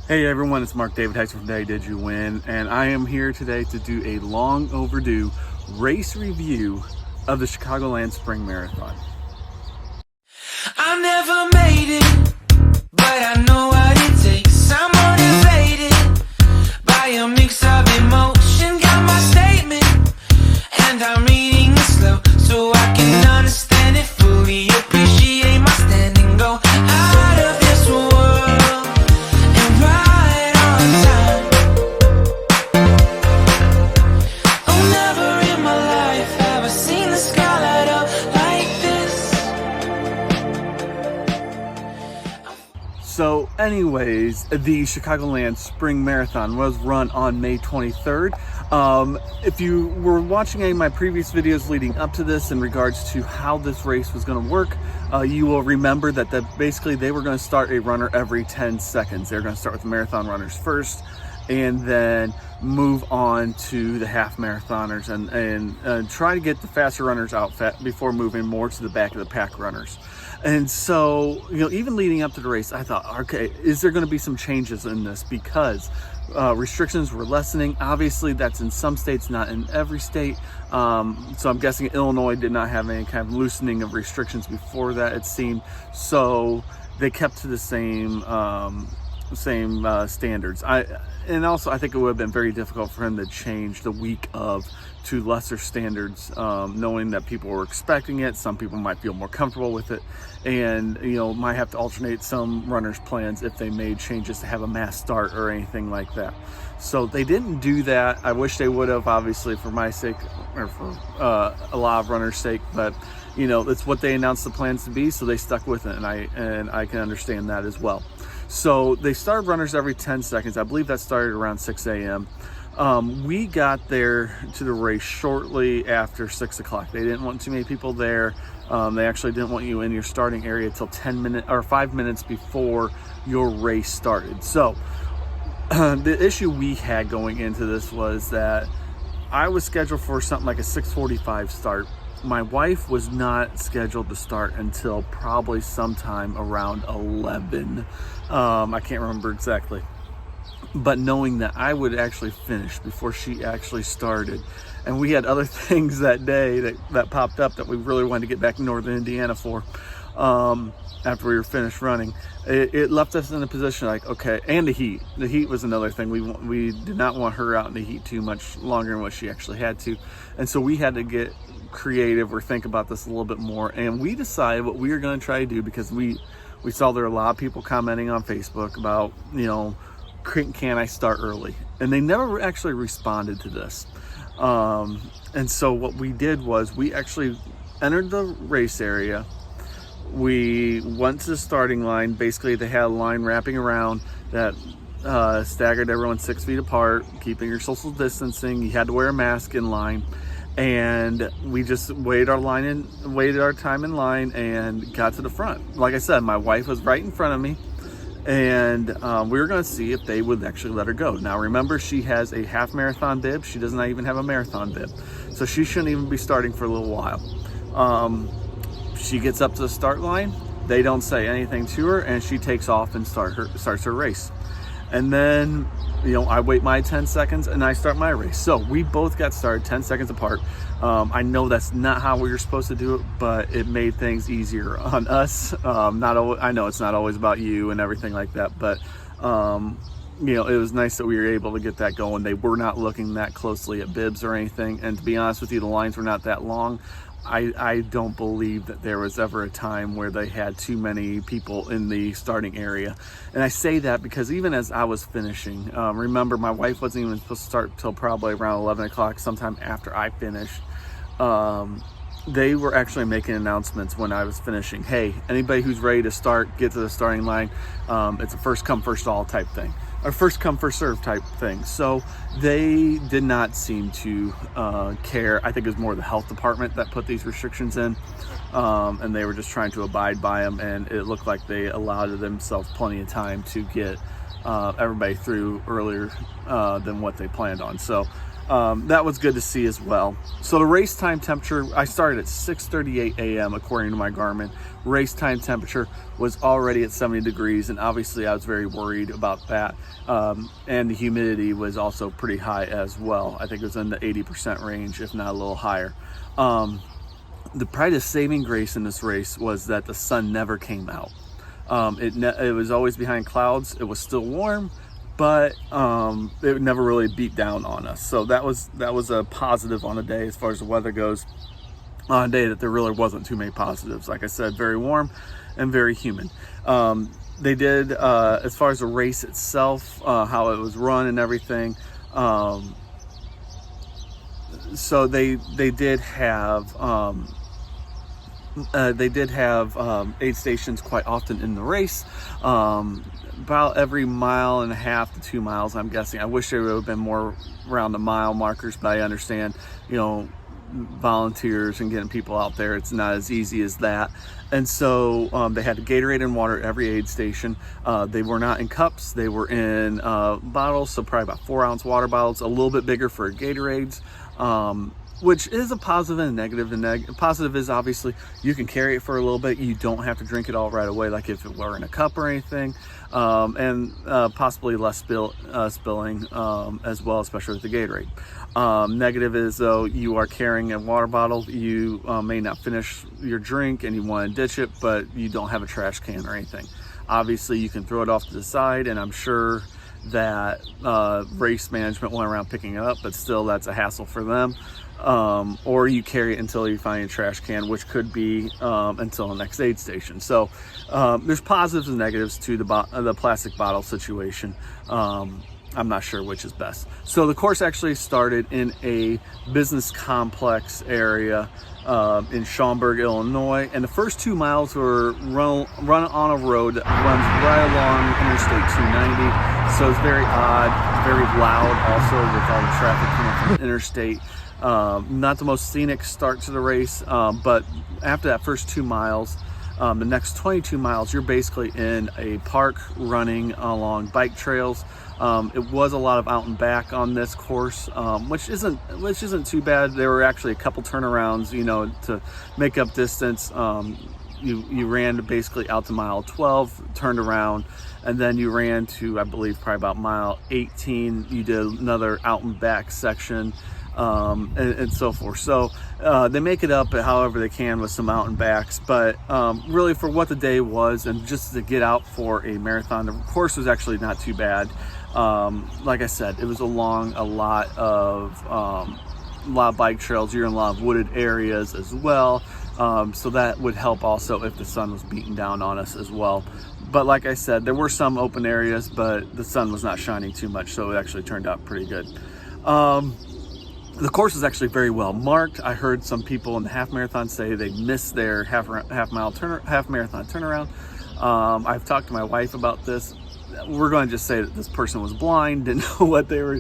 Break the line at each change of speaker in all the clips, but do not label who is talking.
Hey everyone, it's Mark David Heiser from Day Did You Win? And I am here today to do a long overdue race review of the Chicagoland Spring Marathon.
I never made it, but I know what it takes. I'm motivated by a mix of emotion. Got my statement, and I'm reading it slow so I can understand it fully. Appreciate my standing, go out of this world and right on time. Oh, never in my life have I seen the sky light up like this.
So anyways, the Chicagoland Spring Marathon was run on May 23rd. If you were watching any of my previous videos leading up to this in regards to how this race was going to work, you will remember that basically they were going to start a runner every 10 seconds. They're going to start with the marathon runners first and then move on to the half marathoners and try to get the faster runners out before moving more to the back of the pack runners. And so, even leading up to the race, I thought, okay, is there going to be some changes in this? Because restrictions were lessening. Obviously, that's in some states, not in every state. So I'm guessing Illinois did not have any kind of loosening of restrictions before that, it seemed. So they kept to the same standards. And also I think it would have been very difficult for him to change the week of to lesser standards, knowing that people were expecting it. Some people might feel more comfortable with it, and might have to alternate some runners' plans if they made changes to have a mass start or anything like that. So they didn't do that. I wish they would have, obviously, for my sake or for a lot of runners' sake, but it's what they announced the plans to be, so they stuck with it, and I can understand that as well. So they started runners every 10 seconds. I believe that started around 6 a.m. We got there to the race shortly after 6 o'clock. They didn't want too many people there. They actually didn't want you in your starting area till 5 minutes before your race started. So the issue we had going into this was that I was scheduled for something like a 6:45 start. My wife was not scheduled to start until probably sometime around 11. I can't remember exactly. But knowing that I would actually finish before she actually started, and we had other things that day that popped up that we really wanted to get back to Northern Indiana for, after we were finished running, it left us in a position like, okay, and the heat was another thing. We did not want her out in the heat too much longer than what she actually had to, and so we had to get creative or think about this a little bit more, and we decided what we were going to try to do, because we saw there were a lot of people commenting on Facebook about, can I start early? And they never actually responded to this. And so what we did was we actually entered the race area. We went to the starting line. Basically, they had a line wrapping around that staggered everyone 6 feet apart, keeping your social distancing. You had to wear a mask in line. And we just waited our time in line and got to the front. Like I said, my wife was right in front of me, and we were going to see if they would actually let her go. Now remember, she has a half marathon bib. She does not even have a marathon bib, so she shouldn't even be starting for a little while. She gets up to the start line. They don't say anything to her, and she takes off and starts her race. And then I wait my 10 seconds and I start my race. So we both got started 10 seconds apart. I know that's not how we were supposed to do it, but it made things easier on us. I know it's not always about you and everything like that, but it was nice that we were able to get that going. They were not looking that closely at bibs or anything. And to be honest with you, the lines were not that long. I don't believe that there was ever a time where they had too many people in the starting area. And I say that because even as I was finishing, remember, my wife wasn't even supposed to start till probably around 11 o'clock, sometime after I finished. They were actually making announcements when I was finishing. Hey, anybody who's ready to start, get to the starting line. It's a first come, first all type thing. Or first come, first serve type thing. So they did not seem to care. I think it was more the health department that put these restrictions in, and they were just trying to abide by them, and it looked like they allowed themselves plenty of time to get everybody through earlier than what they planned on. So that was good to see as well. So the race time temperature, I started at 6:38 a.m. according to my Garmin. Race time temperature was already at 70 degrees, and obviously I was very worried about that. And the humidity was also pretty high as well. I think it was in the 80% range, if not a little higher. Probably the saving grace in this race was that the sun never came out. It was always behind clouds. It was still warm, but it never really beat down on us. So that was a positive on the day as far as the weather goes. On a day that there really wasn't too many positives. Like I said, very warm and very humid. They did, as far as the race itself, how it was run and everything. So they did have aid stations quite often in the race. About every 1.5 to 2 miles, I'm guessing. I wish there would have been more around the mile markers, but I understand, volunteers and getting people out there, it's not as easy as that. And so they had Gatorade and water at every aid station. They were not in cups, they were in bottles, so probably about 4-ounce water bottles, a little bit bigger for Gatorades, which is a positive and a negative. The positive is obviously you can carry it for a little bit. You don't have to drink it all right away like if it were in a cup or anything. And possibly less spilling as well, especially with the Gatorade. Negative is, though, you are carrying a water bottle. You may not finish your drink and you want to ditch it, but you don't have a trash can or anything. Obviously, you can throw it off to the side, and I'm sure that race management went around picking it up, but still that's a hassle for them. Or you carry it until you find a trash can, which could be until the next aid station. So there's positives and negatives to the plastic bottle situation. I'm not sure which is best. So the course actually started in a business complex area in Schaumburg, Illinois, and the first 2 miles were run on a road that runs right along Interstate 290. So it's very odd, very loud also with all the traffic coming from the interstate. Not the most scenic start to the race, but after that first 2 miles, the next 22 miles, you're basically in a park running along bike trails. It was a lot of out and back on this course, which isn't too bad. There were actually a couple turnarounds, to make up distance. You ran basically out to mile 12, turned around, and then you ran to, I believe, probably about mile 18. You did another out and back section. And so forth. So they make it up however they can with some out and backs, but really for what the day was and just to get out for a marathon, the course was actually not too bad. Like I said, it was along a lot of bike trails. You're in a lot of wooded areas as well, so that would help also if the sun was beating down on us as well. But like I said, there were some open areas, but the sun was not shining too much, so it actually turned out pretty good. The course is actually very well marked. I heard some people in the half marathon say they missed their half marathon turnaround. I've talked to my wife about this. We're going to just say that this person was blind, didn't know what they were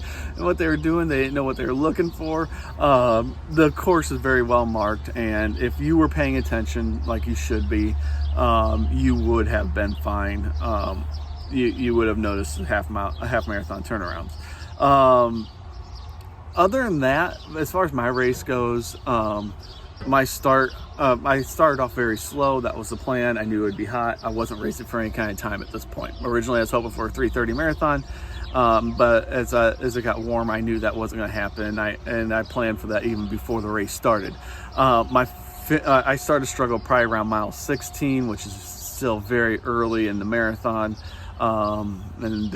doing. They didn't know what they were looking for. The course is very well marked, and if you were paying attention like you should be, you would have been fine. You would have noticed half marathon turnarounds. Other than that, as far as my race goes, I started off very slow. That was the plan. I knew it would be hot. I wasn't racing for any kind of time at this point. Originally, I was hoping for a 3:30 marathon, but as it got warm, I knew that wasn't going to happen. I planned for that even before the race started. I started to struggle probably around mile 16, which is still very early in the marathon. And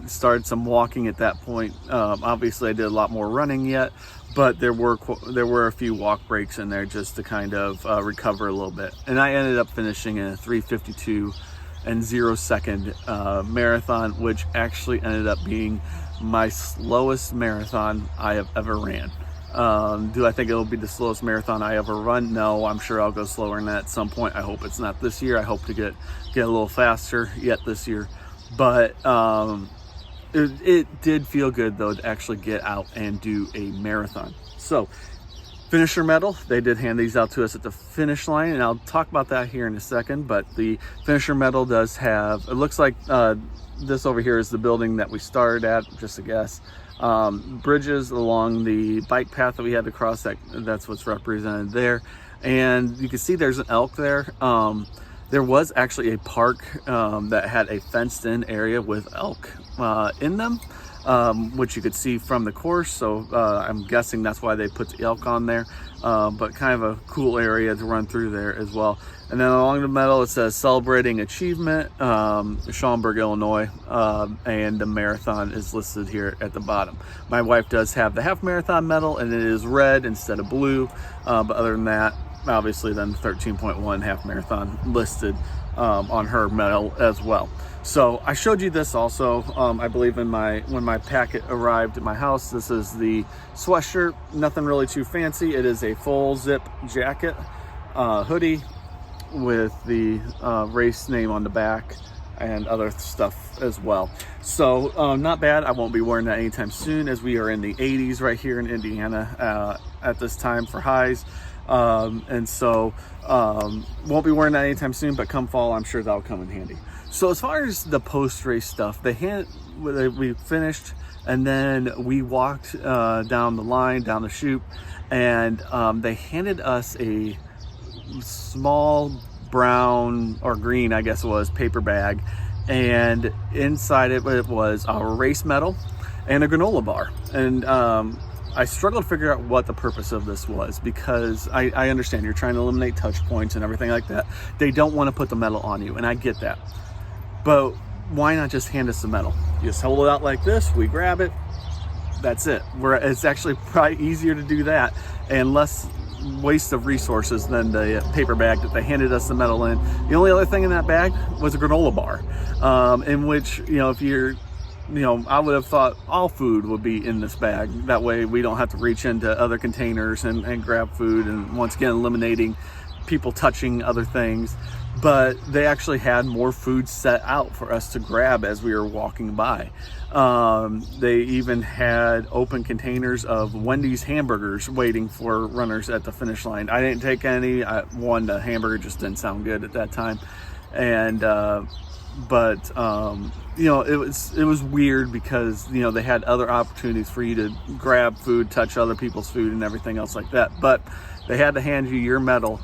started some walking at that point. Obviously I did a lot more running yet, but there were a few walk breaks in there just to kind of recover a little bit. And I ended up finishing in a 3:52 and 0 second marathon, which actually ended up being my slowest marathon I have ever ran. Do I think it'll be the slowest marathon I ever run? No, I'm sure I'll go slower than that at some point. I hope it's not this year. I hope to get a little faster yet this year. But it did feel good though to actually get out and do a marathon. So Finisher medal, they did hand these out to us at the finish line, and I'll talk about that here in a second. But the finisher medal does have, it looks like this over here is the building that we started at, just a guess. Bridges along the bike path that we had to cross, that's what's represented there. And you can see there's an elk there. There was actually a park that had a fenced in area with elk in them, which you could see from the course. So I'm guessing that's why they put the elk on there, but kind of a cool area to run through there as well. And then along the medal, it says celebrating achievement, Schaumburg, Illinois, and the marathon is listed here at the bottom. My wife does have the half marathon medal, and it is red instead of blue, but other than that, obviously then the 13.1 half marathon listed on her medal as well. So I showed you this also, I believe when my packet arrived at my house. This is the sweatshirt, nothing really too fancy. It is a full zip jacket, hoodie with the race name on the back and other stuff as well. So not bad. I won't be wearing that anytime soon, as we are in the 80s right here in Indiana at this time for highs. And so won't be wearing that anytime soon, but come fall, I'm sure that'll come in handy. So as far as the post-race stuff, we finished, and then we walked down the line, down the chute, and they handed us a small brown or green, I guess it was, paper bag, and inside it was a race medal and a granola bar. And I struggled to figure out what the purpose of this was, because I understand you're trying to eliminate touch points and everything like that. They don't want to put the medal on you, and I get that. But why not just hand us the medal? You just hold it out like this, we grab it, that's it. It's actually probably easier to do that and less waste of resources than the paper bag that they handed us the medal in. The only other thing in that bag was a granola bar, in which, if you're, I would have thought all food would be in this bag. That way we don't have to reach into other containers and grab food, and once again eliminating people touching other things. But they actually had more food set out for us to grab as we were walking by. They even had open containers of Wendy's hamburgers waiting for runners at the finish line. I didn't take any. The hamburger just didn't sound good at that time. And but it was weird, because they had other opportunities for you to grab food, touch other people's food, and everything else like that. But they had to hand you your medal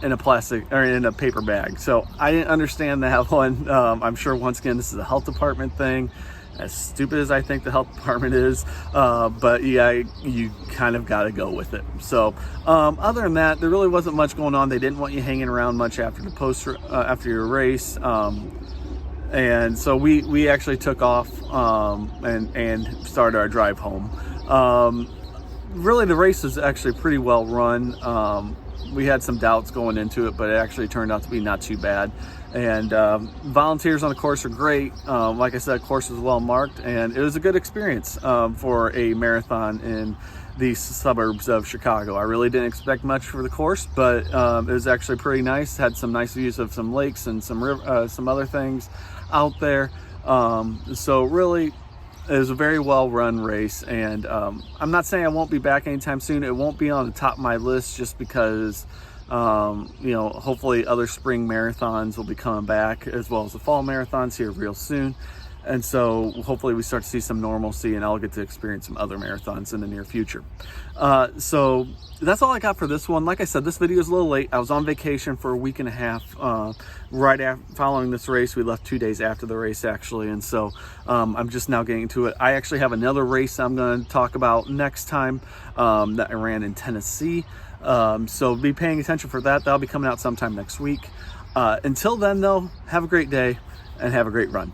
in a plastic or in a paper bag. So I didn't understand that one. I'm sure, once again, this is a health department thing, as stupid as I think the health department is, but yeah, you kind of got to go with it. So other than that, there really wasn't much going on. They didn't want you hanging around much after after your race, and so we actually took off and started our drive home. Really, the race was actually pretty well run. We had some doubts going into it, but it actually turned out to be not too bad. And volunteers on the course are great. Like I said, course was well marked, and it was a good experience for a marathon in the suburbs of Chicago. I really didn't expect much for the course, but it was actually pretty nice. Had some nice views of some lakes and some other things out there. So really, it was a very well-run race, and I'm not saying I won't be back anytime soon. It won't be on the top of my list, just because hopefully other spring marathons will be coming back, as well as the fall marathons here real soon. And so hopefully we start to see some normalcy, and I'll get to experience some other marathons in the near future. So that's all I got for this one. Like I said, this video is a little late. I was on vacation for a week and a half following this race. We left 2 days after the race, actually. And so I'm just now getting to it. I actually have another race I'm going to talk about next time that I ran in Tennessee. So be paying attention for that. That'll be coming out sometime next week. Until then, though, have a great day and have a great run.